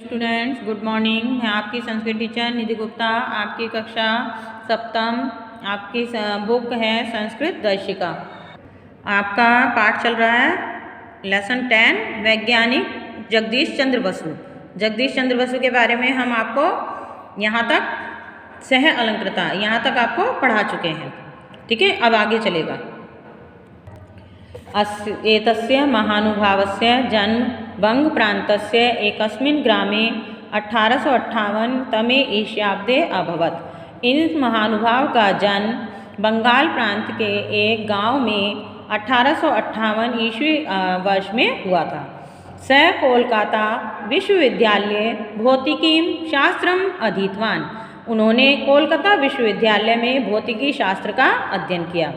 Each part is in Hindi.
Students, good morning. मैं आपकी संस्कृत टीचर निधि गुप्ता। आपकी कक्षा सप्तम, आपकी बुक है संस्कृत दर्शिका। आपका पाठ चल रहा है लेसन 10 वैज्ञानिक जगदीश चंद्र बसु। जगदीश चंद्र बसु के बारे में हम आपको यहाँ तक सह अलंकृता यहाँ तक आपको पढ़ा चुके हैं। ठीक है, अब आगे चलेगा। एतस्य महानुभावस्य जन्म बंगप्रान्तस्य एकस्मिन् ग्रामे 1858 तमे ईशाब्दे अभवत्। इस महानुभाव का जन्म बंगाल प्रांत के एक गांव में 1858 ईस्वी वर्ष में हुआ था। स कोलकाता विश्वविद्यालय भौतिकीं शास्त्रम अधीतवान। उन्होंने कोलकाता विश्वविद्यालय में भौतिकी शास्त्र का अध्ययन किया।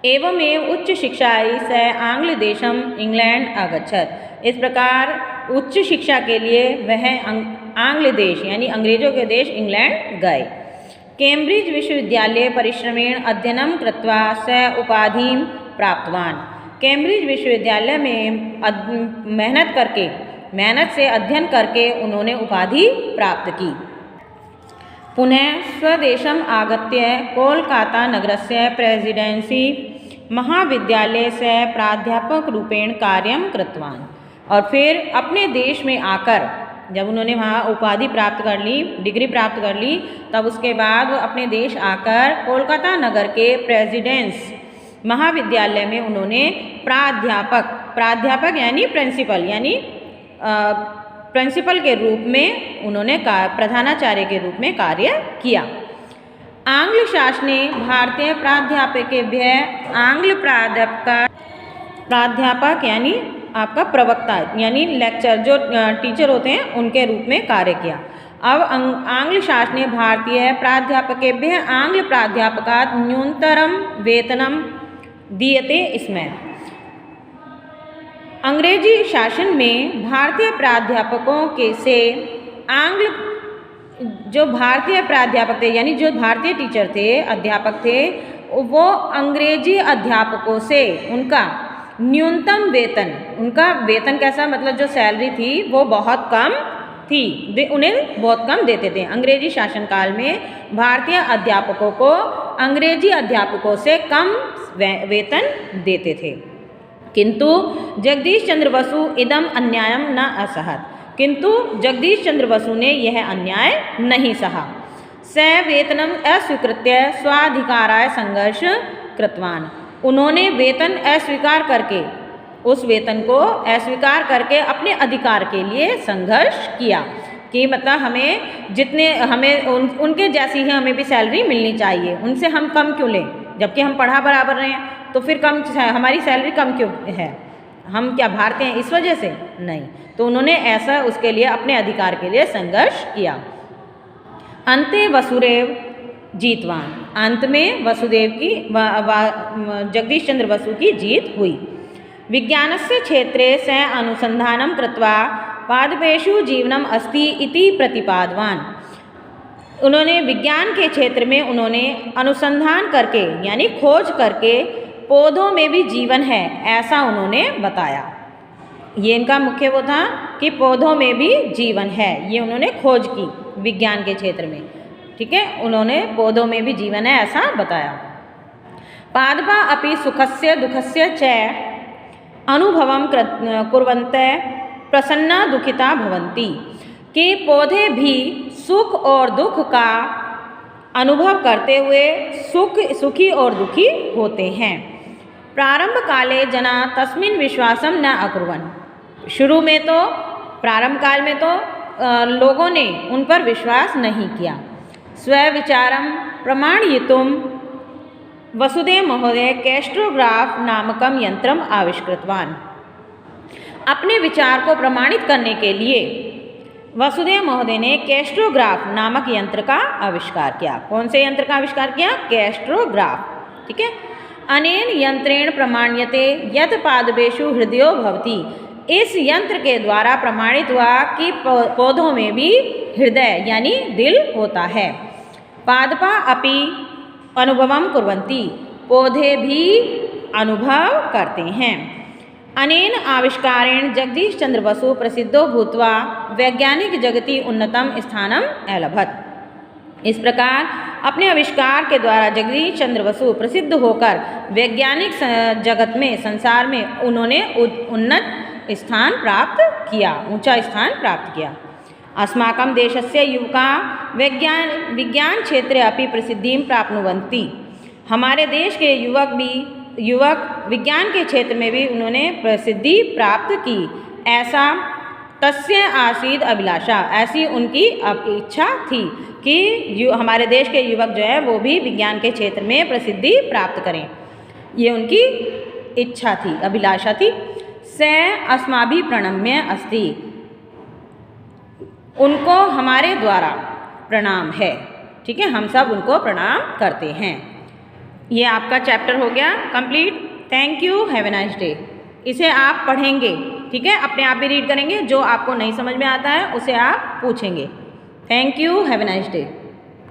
एवमेव उच्च शिक्षायै स आंग्लदेशम इंग्लैंड अगच्छत्। इस प्रकार उच्च शिक्षा के लिए वह आंग्ल देश यानी अंग्रेजों के देश इंग्लैंड गए। कैम्ब्रिज विश्वविद्यालय परिश्रमेण अध्ययनं कृत्वा स उपाधिं प्राप्तवान। कैम्ब्रिज विश्वविद्यालय में मेहनत से अध्ययन करके उन्होंने उपाधि प्राप्त की। पुनः स्वदेशम आगत्य कोलकाता नगरस्य प्रेसिडेंसी महाविद्यालय से प्राध्यापक रूपेण कार्यं कृतवान। और फिर अपने देश में आकर जब उन्होंने वहाँ उपाधि प्राप्त कर ली, डिग्री प्राप्त कर ली, तब उसके बाद वो अपने देश आकर कोलकाता नगर के प्रेसिडेंस महाविद्यालय में उन्होंने प्राध्यापक यानी प्रिंसिपल के रूप में उन्होंने प्रधानाचार्य के रूप में कार्य किया। आंग्ल शासने भारतीय प्राध्यापकेभ्यः आंग्ल प्राध्यापक यानी आपका प्रवक्ता यानी लेक्चर जो टीचर होते हैं उनके रूप में कार्य किया। अब आंग्ल शासने भारतीय प्राध्यापकेभ्यः आंग्ल प्राध्यापकात् न्यूनतरं वेतनं दीयते स्म। अंग्रेजी शासन में भारतीय प्राध्यापकों के से जो भारतीय प्राध्यापक थे यानी जो भारतीय टीचर थे, अध्यापक थे, वो अंग्रेजी अध्यापकों से उनका न्यूनतम वेतन, उनका वेतन कैसा मतलब जो सैलरी थी वो बहुत कम थी, उन्हें बहुत कम देते थे। अंग्रेजी शासनकाल में भारतीय अध्यापकों को अंग्रेजी अध्यापकों से कम वेतन देते थे। किंतु जगदीश चंद्र बसु इदम अन्यायम न असहत। किंतु जगदीश चंद्र बसु ने यह अन्याय नहीं सहा। स वेतनम अस्वीकृत्य स्वाधिकाराय संघर्ष कृतवान। उन्होंने वेतन अस्वीकार करके उस वेतन को अस्वीकार करके अपने अधिकार के लिए संघर्ष किया कि मतलब हमें उनके जैसी ही हमें भी सैलरी मिलनी चाहिए, उनसे हम कम क्यों लें, जबकि हम पढ़ा बराबर रहे हैं तो फिर कम हमारी सैलरी कम क्यों है, हम क्या भारतीय हैं इस वजह से? नहीं। तो उन्होंने ऐसा उसके लिए अपने अधिकार के लिए संघर्ष किया। अंते वसुदेव जीतवान। अंत में वसुदेव की जगदीश चंद्र बसु की जीत हुई। विज्ञानस्य क्षेत्रे स अनुसंधानं कृत्वा पादपेषु जीवनम अस्ति इति प्रतिपादवान। उन्होंने विज्ञान के क्षेत्र में उन्होंने अनुसंधान करके यानी खोज करके पौधों में भी जीवन है ऐसा उन्होंने बताया। ये इनका मुख्य वो था कि पौधों में भी जीवन है, ये उन्होंने खोज की विज्ञान के क्षेत्र में। ठीक है, उन्होंने पौधों में भी जीवन है ऐसा बताया। पादपा अपि सुखस्य दुखस्य च अनुभवं कुर्वन्तः प्रसन्ना दुखिता भवन्ति। कि पौधे भी सुख और दुख का अनुभव करते हुए सुखी और दुखी होते हैं। प्रारंभ काले जना तस्मिन् विश्वासं न अकुर्वन्। शुरू में तो प्रारंभ काल में तो लोगों ने उन पर विश्वास नहीं किया। स्वविचारं प्रमाणयितुं वसुदेव महोदय कैस्ट्रोग्राफ नामकं यंत्रम आविष्कृतवान। अपने विचार को प्रमाणित करने के लिए वसुदेव महोदय ने कैस्ट्रोग्राफ नामक यंत्र का आविष्कार किया। कौन से यंत्र का आविष्कार किया? कैस्ट्रोग्राफ। ठीक है। अनेन यंत्रेण प्रमाण्यते यत् पादपेषु हृदयो भवति। इस यंत्र के द्वारा प्रमाणित हुआ कि पौधों में भी हृदय यानी दिल होता है। पादपा अपि अनुभवं कुर्वन्ति। पौधे भी अनुभव करते हैं। अनेन आविष्कारेण जगदीश चंद्र बसु प्रसिद्धो भूत्वा वैज्ञानिक जगति उन्नतम स्थानम अलभत। इस प्रकार अपने आविष्कार के द्वारा जगदीश चंद्र बसु प्रसिद्ध होकर वैज्ञानिक जगत में, संसार में उन्होंने उन्नत स्थान प्राप्त किया, ऊंचा स्थान प्राप्त किया। अस्माकं देशस्य युवका विज्ञान क्षेत्रे अपि प्रसिद्धिं प्राप्नुवन्ति। हमारे देश के युवक विज्ञान के क्षेत्र में भी उन्होंने प्रसिद्धि प्राप्त की। ऐसा तस्य आसीद अभिलाषा, ऐसी उनकी इच्छा थी कि हमारे देश के युवक जो है वो भी विज्ञान के क्षेत्र में प्रसिद्धि प्राप्त करें। ये उनकी इच्छा थी, अभिलाषा थी। स अस्माभि प्रणम्य अस्ति, उनको हमारे द्वारा प्रणाम है। ठीक है, हम सब उनको प्रणाम करते हैं। ये आपका चैप्टर हो गया complete. Thank you, have a nice day. इसे आप पढ़ेंगे, ठीक है, अपने आप भी रीड करेंगे। जो आपको नहीं समझ में आता है उसे आप पूछेंगे। Thank you, have a nice day.